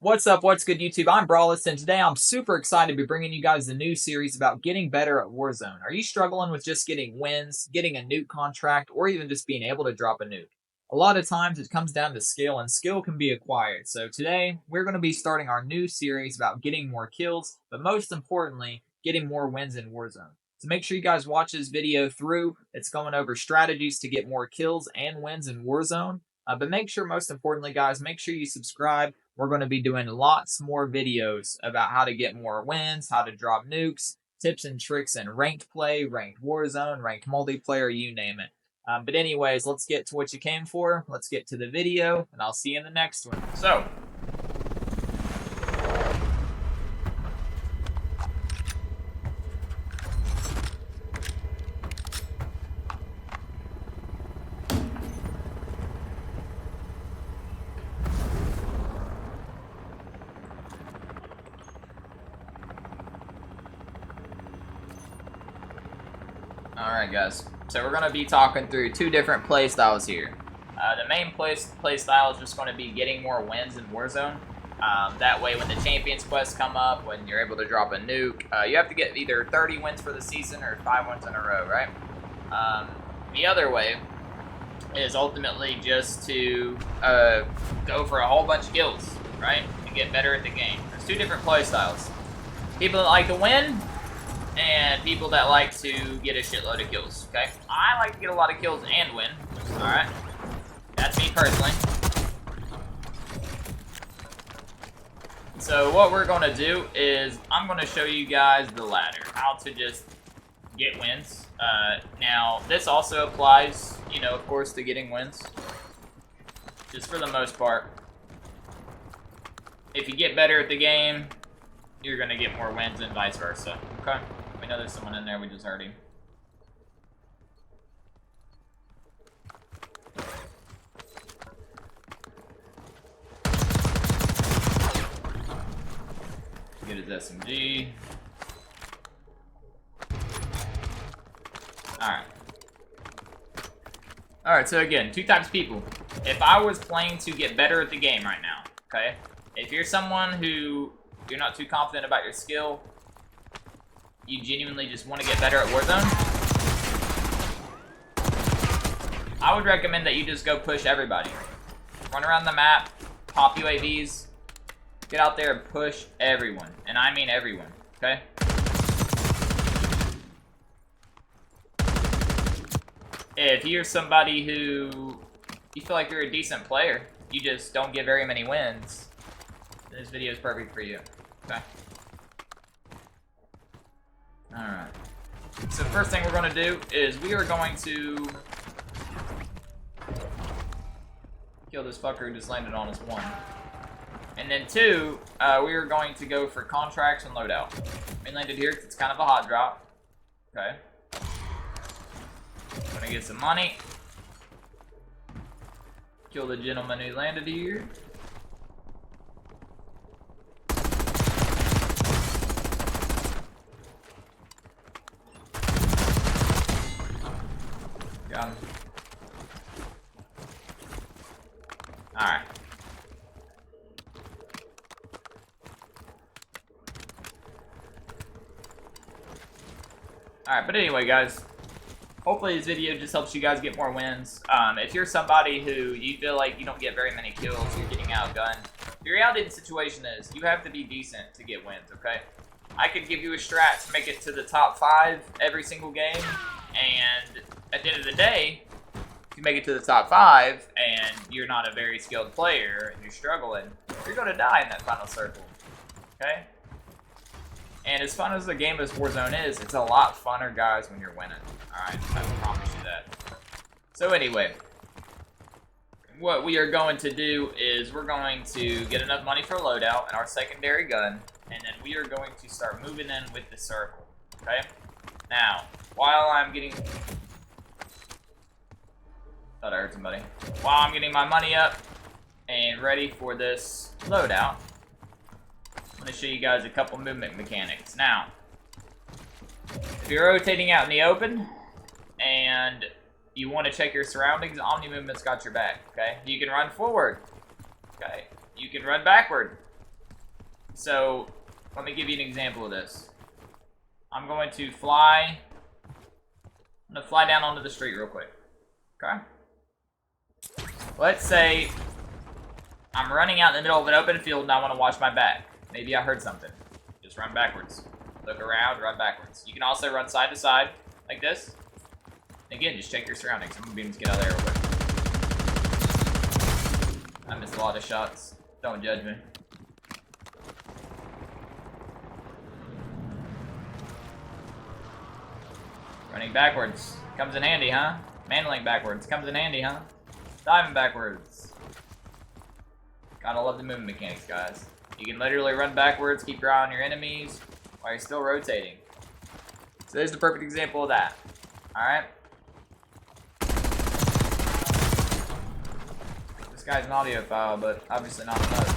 What's up? What's good, YouTube? I'm Brawless, and today I'm super excited to be bringing you guys a new series about getting better at Warzone. Are you struggling with just getting wins, getting a nuke contract, or even just being able to drop a nuke? A lot of times it comes down to skill, and skill can be acquired. So today we're going to be starting our new series about getting more kills, but most importantly, getting more wins in Warzone. So make sure you guys watch this video through. It's going over strategies to get more kills and wins in Warzone. But make sure, most importantly, guys, make sure you subscribe. We're going to be doing lots more videos about how to get more wins, how to drop nukes, tips and tricks in ranked play, ranked Warzone, ranked multiplayer, you name it. But anyways, let's get to what you came for. Let's get to the video, and I'll see you in the next one. So, alright guys, so we're going to be talking through two different play styles here. The main play style is just going to be getting more wins in Warzone. That way when the Champions quests come up, when you're able to drop a nuke, you have to get either 30 wins for the season or 5 wins in a row, right? The other way is ultimately just to go for a whole bunch of kills, right? To get better at the game. There's two different play styles. People that like to win, and people that like to get a shitload of kills, okay? I like to get a lot of kills and win, alright? That's me personally. So what we're going to do is, I'm going to show you guys the ladder, how to just get wins. Now, this also applies, you know, of course, to getting wins. Just for the most part. If you get better at the game, you're going to get more wins and vice versa, okay? We know there's someone in there, we just heard him. Get his SMG. Alright. Alright, so again, two types of people. If I was playing to get better at the game right now, okay? If you're someone who you're not too confident about your skill, you genuinely just want to get better at Warzone, I would recommend that you just go push everybody. Run around the map, pop UAVs, get out there and push everyone. And I mean everyone, okay? If you're somebody who you feel like you're a decent player, you just don't get very many wins, this video is perfect for you, okay? Alright. So first thing we're going to do is we are going to kill this fucker who just landed on us, one. And then two, we are going to go for contracts and loadout. We landed here because it's kind of a hot drop. Okay. Gonna get some money. Kill the gentleman who landed here. Got him. Alright. Alright, but anyway, guys. Hopefully this video just helps you guys get more wins. If you're somebody who you feel like you don't get very many kills, you're getting outgunned, the reality of the situation is you have to be decent to get wins, okay? I could give you a strat to make it to the top 5 every single game, and at the end of the day, if you make it to the top 5 and you're not a very skilled player and you're struggling, you're going to die in that final circle, okay? And as fun as the game as Warzone is, it's a lot funner, guys, when you're winning. Alright, I promise you that. So anyway, what we are going to do is we're going to get enough money for a loadout and our secondary gun, and then we are going to start moving in with the circle, okay? Now, while I'm getting... Thought I heard somebody. While I'm getting my money up and ready for this loadout, I'm going to show you guys a couple movement mechanics. Now, if you're rotating out in the open and you want to check your surroundings, Omni Movement's got your back, okay? You can run forward, okay? You can run backward. So, let me give you an example of this. I'm going to fly down onto the street real quick. Okay? Let's say I'm running out in the middle of an open field and I want to watch my back. Maybe I heard something. Just run backwards. Look around, run backwards. You can also run side to side, like this. Again, just check your surroundings. I'm gonna be able to get out of there real quick. I missed a lot of shots. Don't judge me. Running backwards. Comes in handy, huh? Manling backwards. Comes in handy, huh? Diving backwards. Gotta love the movement mechanics, guys. You can literally run backwards, keep your eye on your enemies, while you're still rotating. So there's the perfect example of that. Alright? This guy's an audiophile, but obviously not enough.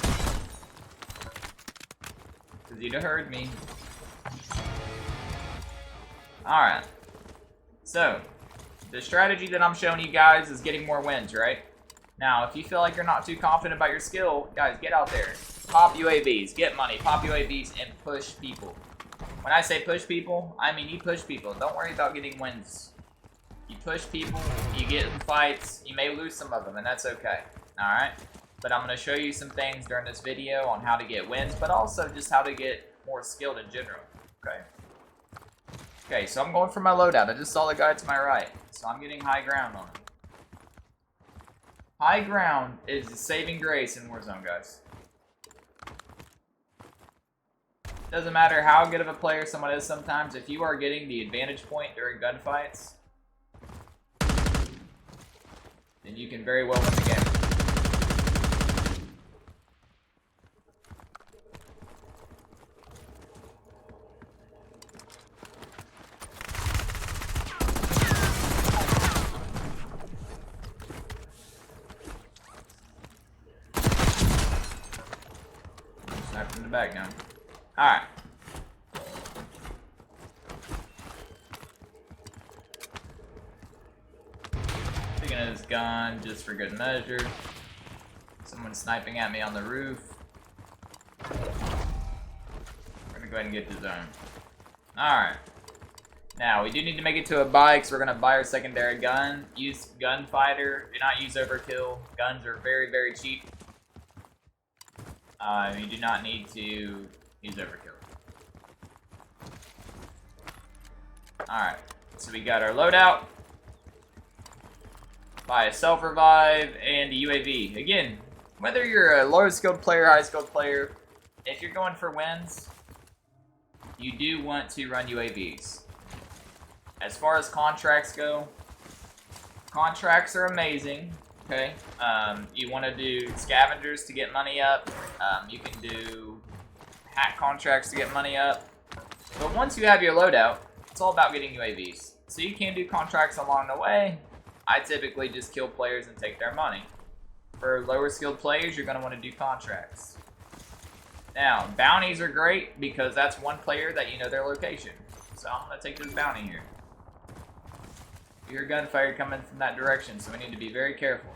Because you'd have heard me. Alright. So, the strategy that I'm showing you guys is getting more wins, right? Now, if you feel like you're not too confident about your skill, guys, get out there. Pop UAVs, get money, pop UAVs, and push people. When I say push people, I mean you push people. Don't worry about getting wins. You push people, you get in fights, you may lose some of them, and that's okay. Alright? But I'm going to show you some things during this video on how to get wins, but also just how to get more skilled in general. Okay? Okay, so I'm going for my loadout. I just saw the guy to my right, so I'm getting high ground on him. High ground is the saving grace in Warzone, guys. Doesn't matter how good of a player someone is sometimes, if you are getting the advantage point during gunfights, then you can very well win the game. Sniped in the back now. Alright. Taking his gun just for good measure. Someone's sniping at me on the roof. We're gonna go ahead and get the zone. Alright. Now, we do need to make it to a buy because we're gonna buy our secondary gun. Use Gunfighter. Do not use overkill. Guns are very, very cheap. You do not need to use overkill. Alright, so we got our loadout, buy a self-revive, and a UAV. Again, whether you're a low-skilled player, high-skilled player, if you're going for wins, you do want to run UAVs. As far as contracts go, contracts are amazing. Okay, you want to do scavengers to get money up. You can do hack contracts to get money up. But once you have your loadout, it's all about getting UAVs. So you can do contracts along the way. I typically just kill players and take their money. For lower skilled players, you're going to want to do contracts. Now, bounties are great because that's one player that you know their location. So I'm going to take this bounty here. You hear gunfire coming from that direction, so we need to be very careful.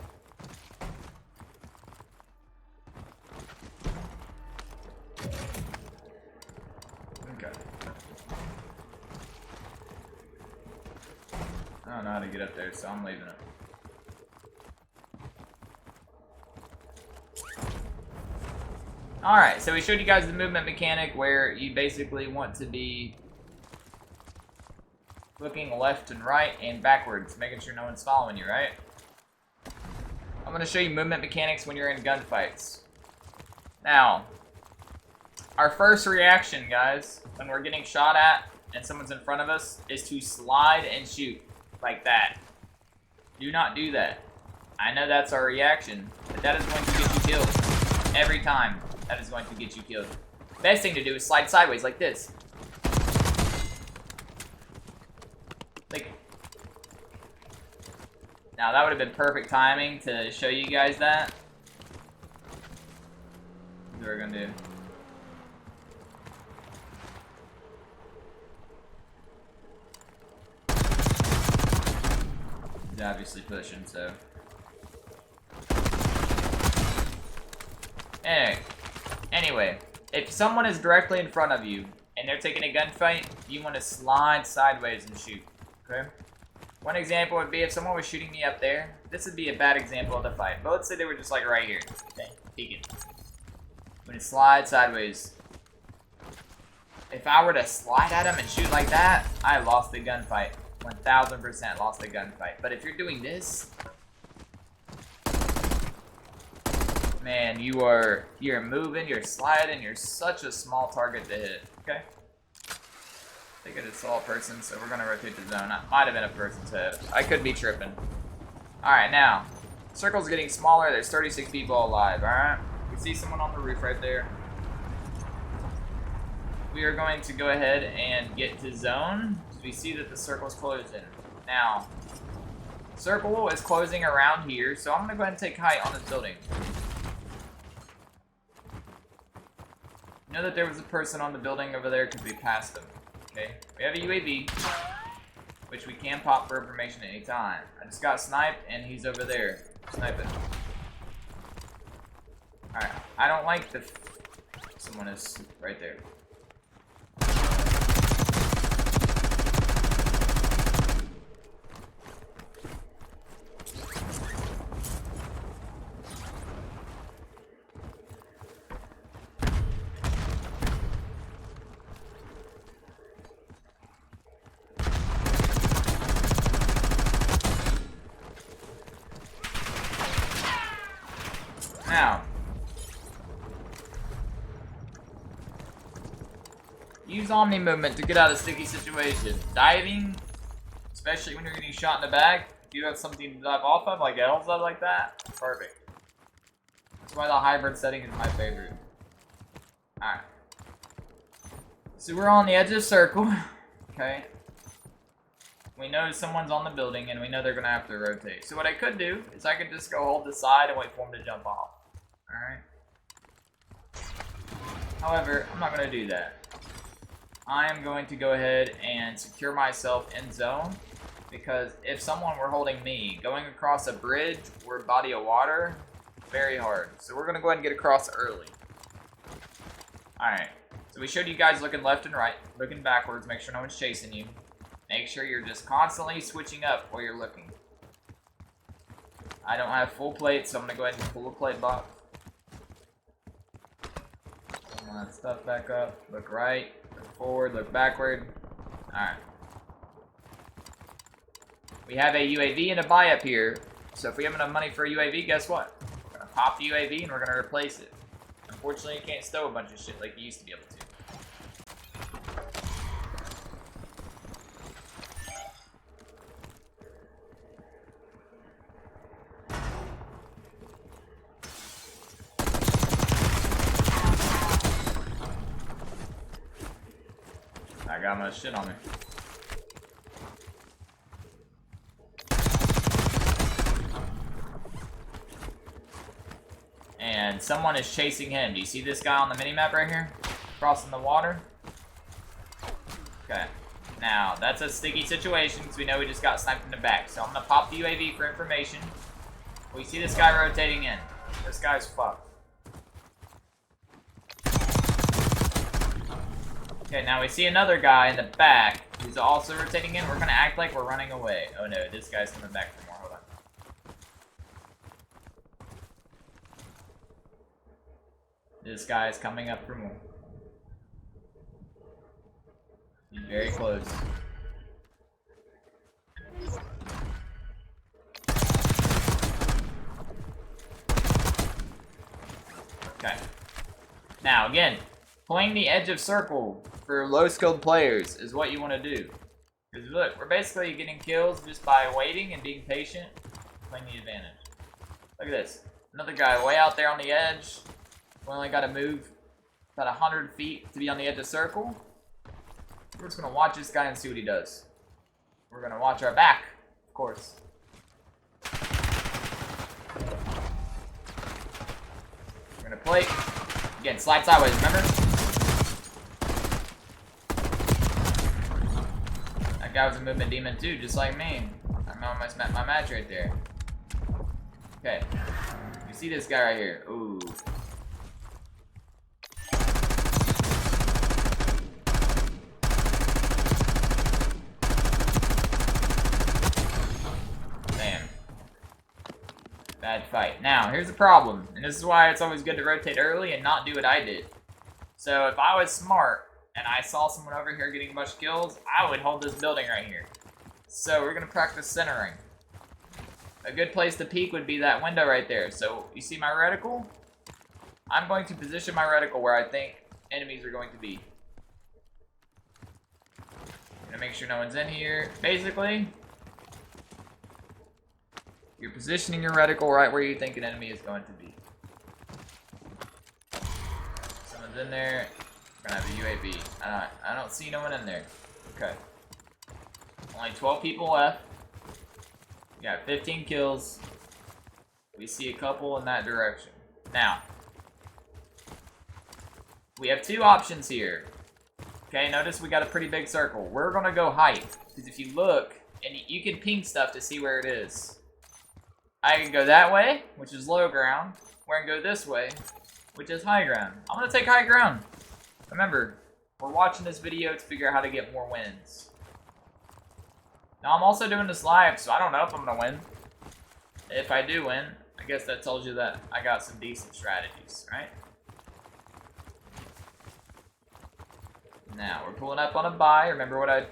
Okay. I don't know how to get up there, so I'm leaving it. Alright, so we showed you guys the movement mechanic where you basically want to be looking left and right and backwards, making sure no one's following you, right? I'm going to show you movement mechanics when you're in gunfights. Now, our first reaction, guys, when we're getting shot at and someone's in front of us, is to slide and shoot like that. Do not do that. I know that's our reaction, but that is going to get you killed. Every time, that is going to get you killed. Best thing to do is slide sideways like this. Now that would have been perfect timing to show you guys that. What we're gonna do. He's obviously pushing, so. Anyway, If someone is directly in front of you and they're taking a gunfight, you want to slide sideways and shoot. Okay. One example would be if someone was shooting me up there. This would be a bad example of the fight. But let's say they were just like right here. Okay, peeking. I'm gonna slide sideways. If I were to slide at him and shoot like that, I lost the gunfight. 1000% lost the gunfight. But if you're doing this, man, you're moving, you're sliding, you're such a small target to hit. Okay. I think it is all person, so we're gonna rotate the zone. That might have been a person's head. I could be tripping. Alright, now. Circle's getting smaller, there's 36 people alive, alright? We see someone on the roof right there. We are going to go ahead and get to zone. We see that the circle's closing. Now, circle is closing around here, so I'm gonna go ahead and take height on this building. Know that there was a person on the building over there because we passed them. Okay, we have a UAV, which we can pop for information at any time. I just got sniped, and he's over there sniping. Alright, I don't like the... Someone is right there. Now, use Omni movement to get out of sticky situations. Diving, especially when you're getting shot in the back, if you have something to dive off of, like L's up like that, perfect. That's why the hybrid setting is my favorite. Alright. So we're on the edge of the circle. Okay. We know someone's on the building, and we know they're going to have to rotate. So what I could do is I could just go hold the side and wait for them to jump off. Alright. However, I'm not going to do that. I am going to go ahead and secure myself in zone, because if someone were holding me, going across a bridge or a body of water, very hard. So we're going to go ahead and get across early. Alright. So we showed you guys looking left and right, looking backwards, make sure no one's chasing you. Make sure you're just constantly switching up while you're looking. I don't have full plates, so I'm going to go ahead and pull a plate box. Pull that stuff back up. Look right, look forward, look backward. Alright. We have a UAV and a buy up here. So if we have enough money for a UAV, guess what? We're going to pop the UAV and we're going to replace it. Unfortunately, you can't stow a bunch of shit like you used to be able to. I got my shit on me. And someone is chasing him. Do you see this guy on the minimap right here? Crossing the water? Okay. Now, that's a sticky situation because we know we just got sniped in the back. So I'm going to pop the UAV for information. We see this guy rotating in. This guy's fucked. Okay, now we see another guy in the back who's also rotating in. We're going to act like we're running away. Oh no, this guy's coming back for more. Hold on. This guy is coming up for more. He's very close. Okay. Now, again, playing the edge of circle for low-skilled players is what you want to do. Because look, we're basically getting kills just by waiting and being patient, playing the advantage. Look at this. Another guy way out there on the edge. We only got to move about 100 feet to be on the edge of circle. We're just going to watch this guy and see what he does. We're going to watch our back, of course. We're going to play. Again, slide sideways, remember? That guy was a movement demon too, just like me. I almost met my match right there. Okay. You see this guy right here. Ooh. gunfight. Now, here's the problem, and this is why it's always good to rotate early and not do what I did. So if I was smart and I saw someone over here getting a bunch of kills, I would hold this building right here. So we're gonna practice centering. A good place to peek would be that window right there. So you see my reticle? I'm going to position my reticle where I think enemies are going to be. Gonna make sure no one's in here. Basically, you're positioning your reticle right where you think an enemy is going to be. Someone's in there. We're gonna have a UAV. I don't see no one in there. Okay. Only 12 people left. We got 15 kills. We see a couple in that direction. Now, we have two options here. Okay, notice we got a pretty big circle. We're gonna go height, because if you look, and you can ping stuff to see where it is. I can go that way, which is low ground, or I can go this way, which is high ground. I'm gonna take high ground. Remember, we're watching this video to figure out how to get more wins. Now, I'm also doing this live, so I don't know if I'm gonna win. If I do win, I guess that tells you that I got some decent strategies, right? Now, we're pulling up on a buy. Remember what I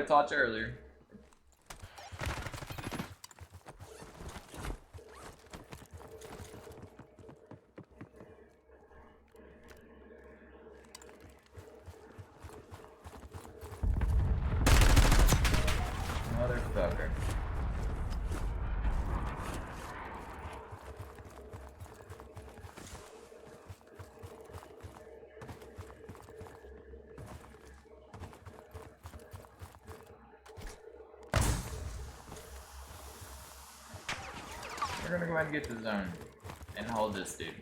taught you earlier. Motherfucker. We're gonna go ahead and get the zone and hold this dude.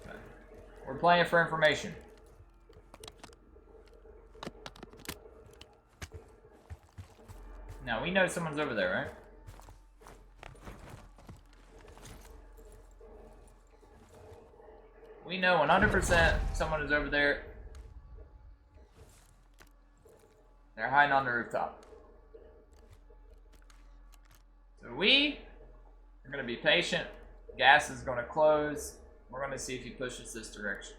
Okay. We're playing for information. Now we know someone's over there, right? We know 100% someone is over there. They're hiding on the rooftop. So we are going to be patient. Gas is going to close. We're going to see if he pushes this direction.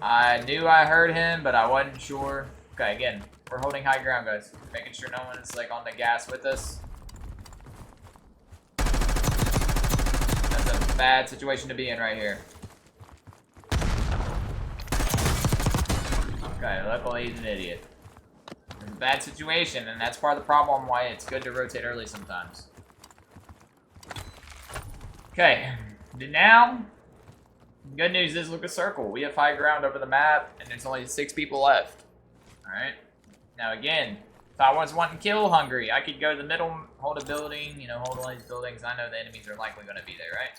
I knew I heard him, but I wasn't sure. Okay, again, we're holding high ground, guys. Making sure no one is like on the gas with us. That's a bad situation to be in right here. Okay, luckily he's an idiot. It's a bad situation, and that's part of the problem why it's good to rotate early sometimes. Okay, now, good news is look at circle. We have high ground over the map, and there's only 6 people left. Alright? Now again, if I was wanting kill hungry, I could go to the middle, hold a building, you know, hold all these buildings. I know the enemies are likely going to be there, right?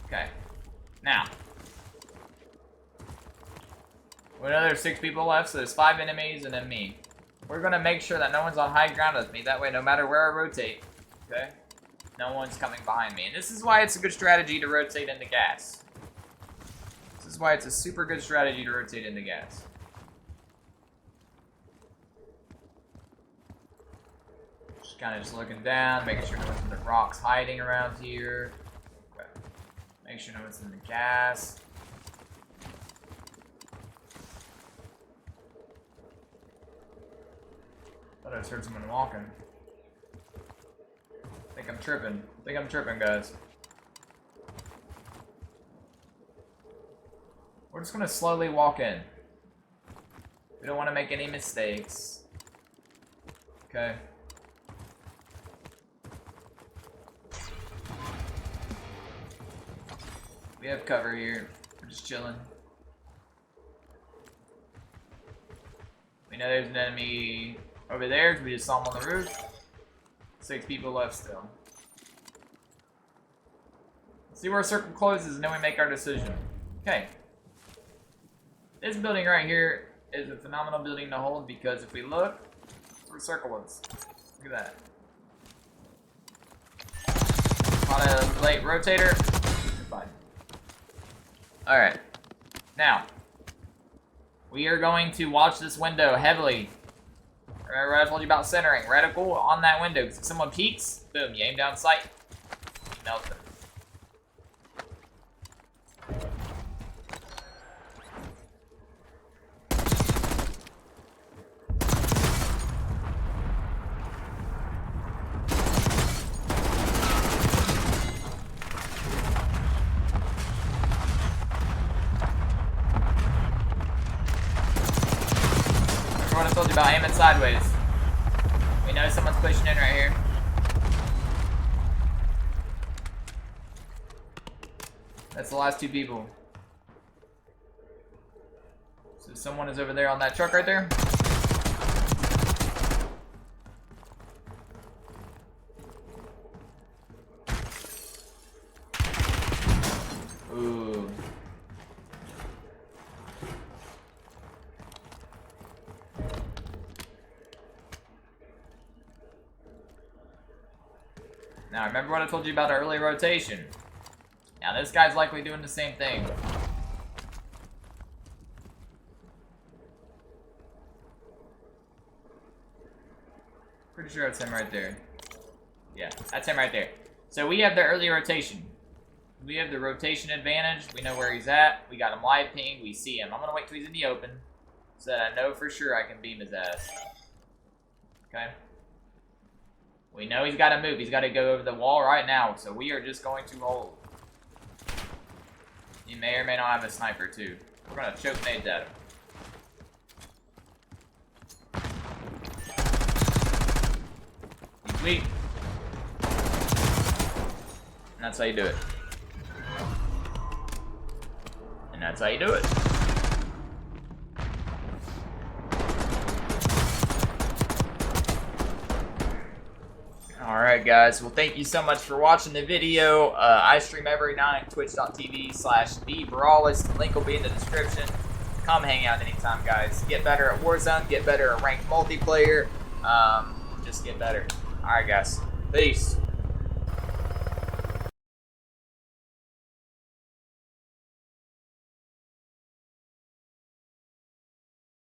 Okay. Now. We know there's 6 people left, so there's 5 enemies and then me. We're going to make sure that no one's on high ground with me. That way, no matter where I rotate, okay? No one's coming behind me. And this is why it's a good strategy to rotate into gas. This is why it's a super good strategy to rotate into gas. Just kind of just looking down, making sure no one's in the rocks hiding around here. Okay. Make sure no one's in the gas. Thought I just heard someone walking. I think I'm tripping, guys. We're just gonna slowly walk in. We don't want to make any mistakes. Okay. We have cover here. We're just chilling. We know there's an enemy over there because we just saw him on the roof. 6 people left still. Let's see where our circle closes and then we make our decision. Okay. This building right here is a phenomenal building to hold because if we look, that's where the circle is. Look at that. On a late rotator. Fine. Alright. Now, we are going to watch this window heavily. Remember what I told you about centering. Reticle on that window. Because if someone peeks, boom, you aim down sight, you melt them. What I told you about aiming sideways. We know someone's pushing in right here. That's the last 2 people. So someone is over there on that truck right there. Ooh. Now, remember what I told you about early rotation. Now, this guy's likely doing the same thing. Pretty sure it's him right there. Yeah, that's him right there. So we have the early rotation. We have the rotation advantage. We know where he's at. We got him live pinged. We see him. I'm going to wait till he's in the open so that I know for sure I can beam his ass. Okay? We know he's got to move. He's got to go over the wall right now. So we are just going to hold. He may or may not have a sniper too. We're going to choke nades at him. He's weak. And that's how you do it. And that's how you do it. Alright guys, well thank you so much for watching the video. I stream every night, twitch.tv/TheBrawlist. Link will be in the description. Come hang out anytime guys. Get better at Warzone, get better at ranked multiplayer. Just get better. Alright guys, peace.